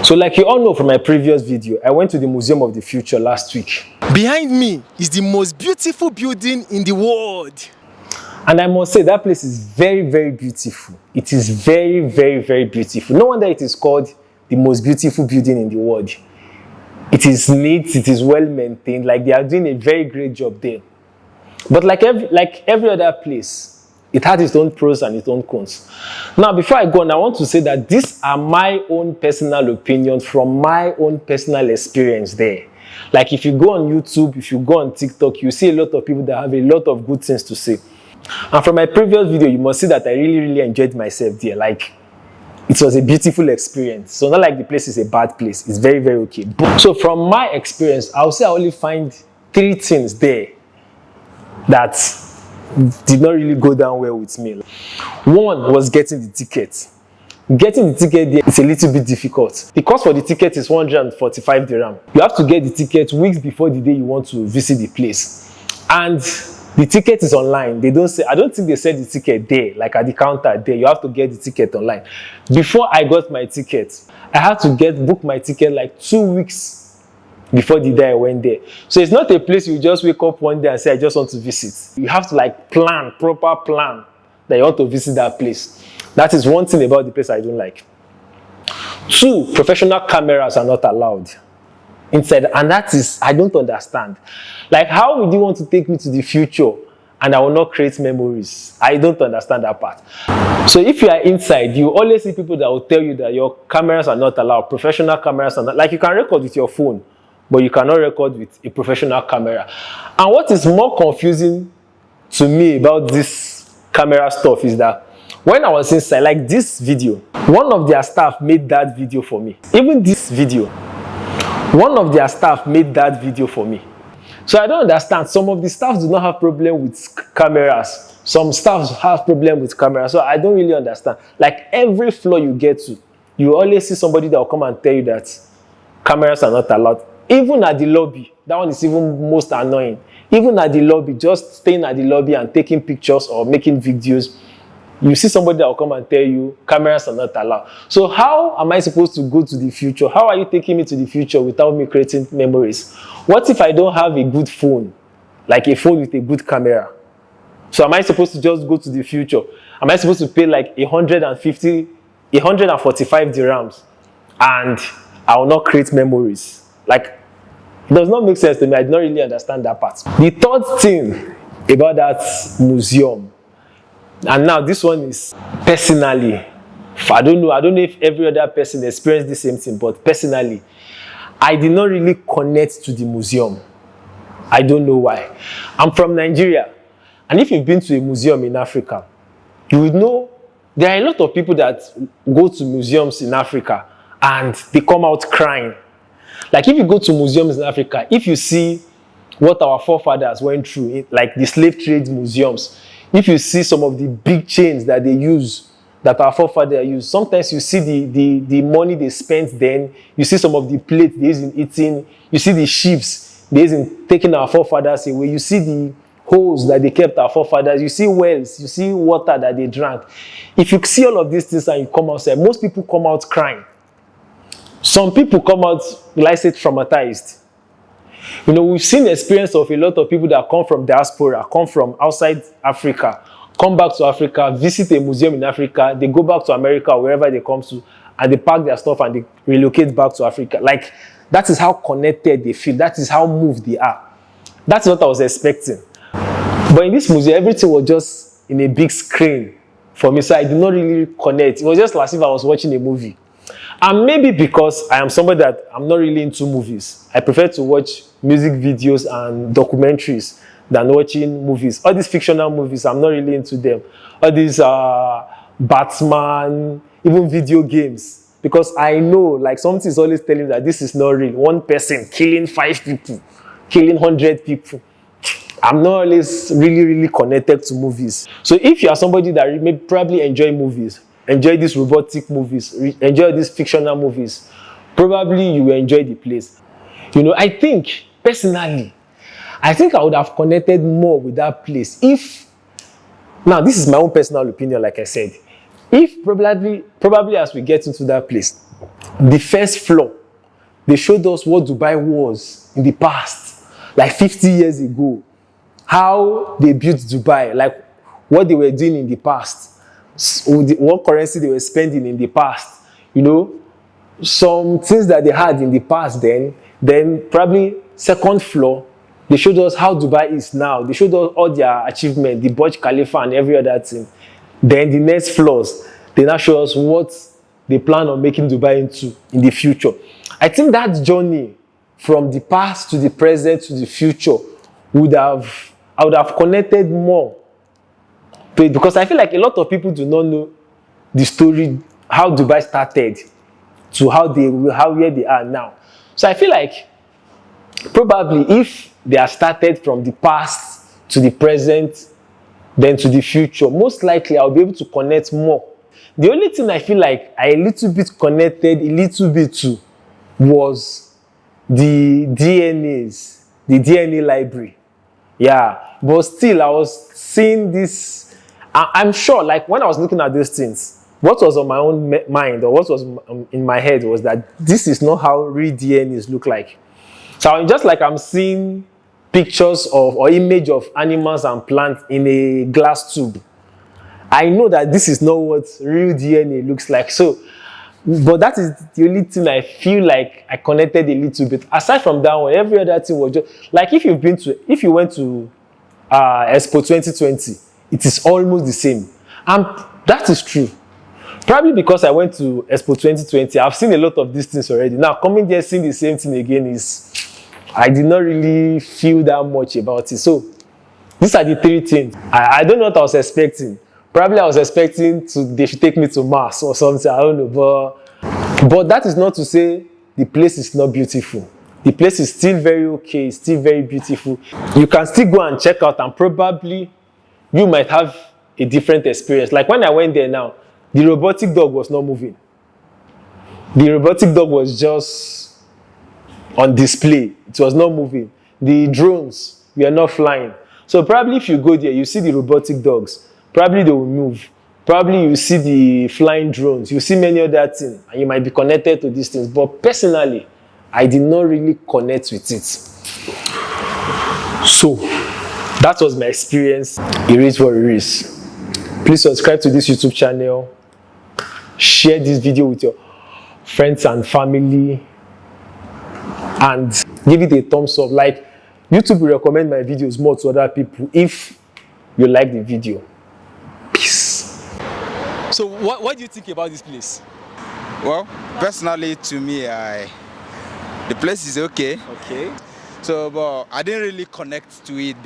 So like you all know from my previous video, I went to the Museum of the Future last week. Behind me is the most beautiful building in the world. And I must say that place is very, very beautiful. It is very, very, very beautiful. No wonder it is called the most beautiful building in the world. It is neat, it is well maintained, like they are doing a very great job there. But like every other place, it has its own pros and its own cons. Now, before I go on, I want to say that these are my own personal opinions from my own personal experience there. Like if you go on YouTube, if you go on TikTok, you see a lot of people that have a lot of good things to say. And from my previous video, you must see that I really, really enjoyed myself there. Like, it was a beautiful experience. So not like the place is a bad place. It's very, very okay. So from my experience, I'll say I only find 3 things there that did not really go down well with me. One was getting the ticket. Getting the ticket there is a little bit difficult. The cost for the ticket is 145 dirham. You have to get the ticket weeks before the day you want to visit the place. And the ticket is online. They don't say, I don't think they said the ticket there, like at the counter there. You have to get the ticket online. Before I got my ticket, I had to book my ticket like 2 weeks before the day I went there. So it's not a place you just wake up one day and say, I just want to visit. You have to like proper plan that you want to visit that place. That is one thing about the place I don't like. 2, professional cameras are not allowed inside, and that is, I don't understand. Like, how would you want to take me to the future and I will not create memories? I don't understand that part. So if you are inside, you always see people that will tell you that your cameras are not allowed, professional cameras are not, like you can record with your phone, but you cannot record with a professional camera. And what is more confusing to me about this camera stuff is that when I was inside, like this video, one of their staff made that video for me. Even this video, one of their staff made that video for me. So I don't understand. Some of the staff do not have problem with cameras. Some staffs have problem with cameras. So I don't really understand. Like every floor you get to, you always see somebody that will come and tell you that cameras are not allowed. Even at the lobby, that one is even most annoying. Even at the lobby, just staying at the lobby and taking pictures or making videos, you see somebody that will come and tell you cameras are not allowed. So how am I supposed to go to the future? How are you taking me to the future without me creating memories? What if I don't have a good phone, like a phone with a good camera? So am I supposed to just go to the future? Am I supposed to pay like 145 dirhams and I will not create memories? Like, it does not make sense to me. I do not really understand that part. The third thing about that museum, and now this one is personally, I don't know if every other person experienced the same thing, but personally, I did not really connect to the museum. I don't know why. I'm from Nigeria, and if you've been to a museum in Africa, you would know there are a lot of people that go to museums in Africa and they come out crying. Like if you go to museums in Africa, if you see what our forefathers went through, like the slave trade museums, if you see some of the big chains that they use, that our forefathers use, sometimes you see the money they spent then, you see some of the plates they use in eating, you see the ships they use in taking our forefathers away, you see the holes that they kept our forefathers, you see wells, you see water that they drank. If you see all of these things and you come outside, most people come out crying. Some people come out, like I said, traumatized. You know, we've seen the experience of a lot of people that come from diaspora, come from outside Africa, come back to Africa, visit a museum in Africa, they go back to America or wherever they come to, and they pack their stuff and they relocate back to Africa. Like, that is how connected they feel. That is how moved they are. That's what I was expecting. But in this museum, everything was just in a big screen for me, so I did not really connect. It was just as if I was watching a movie. And maybe because I am somebody that I'm not really into movies. I prefer to watch music videos and documentaries than watching movies. All these fictional movies, I'm not really into them. All these Batman, even video games. Because I know, like something is always telling me that this is not real. One person killing 5 people, killing 100 people. I'm not always really connected to movies. So if you are somebody that may probably enjoy movies, enjoy these robotic movies, enjoy these fictional movies, probably you will enjoy the place. You know, I think, personally, I would have connected more with that place if, now this is my own personal opinion, like I said, if probably as we get into that place, the first floor, they showed us what Dubai was in the past, like 50 years ago. How they built Dubai, like what they were doing in the past, what currency they were spending in the past, you know, some things that they had in the past then probably second floor, they showed us how Dubai is now. They showed us all their achievements, the Burj Khalifa and every other thing. Then the next floors, they now show us what they plan on making Dubai into in the future. I think that journey from the past to the present to the future I would have connected more to it, because I feel like a lot of people do not know the story, how Dubai started to where they are now. So I feel like probably if they are started from the past to the present, then to the future, most likely I'll be able to connect more. The only thing I feel like I a little bit connected a little bit to was the DNA library. Yeah, but still I was seeing this. I'm sure, like when I was looking at these things, what was on my own mind or what was in my head was that this is not how real DNAs look like. So I'm seeing pictures of or image of animals and plants in a glass tube. I know that this is not what real DNA looks like. So, but that is the only thing I feel like I connected a little bit. Aside from that one, every other thing was just like if you went to Expo 2020, it is almost the same, and that is true. Probably because I went to Expo 2020, I've seen a lot of these things already. Now coming there seeing the same thing again I did not really feel that much about it. So these are the three things. I don't know what I was expecting. Probably I was expecting they should take me to Mars or something. I don't know, but that is not to say the place is not beautiful. The place is still very okay. It's still very beautiful. You can still go and check out, and probably you might have a different experience. Like when I went there now, the robotic dog was not moving. The robotic dog was just on display. It was not moving. The drones were not flying. So probably if you go there, you see the robotic dogs. Probably they will move. Probably you see the flying drones. You see many other things, and you might be connected to these things. But personally, I did not really connect with it. So that was my experience. It is what it is. Please subscribe to this YouTube channel. Share this video with your friends and family, and give it a thumbs up. Like, YouTube will recommend my videos more to other people if you like the video. Peace. So what do you think about this place? Well, personally to me, the place is okay. Okay. So, but I didn't really connect to it.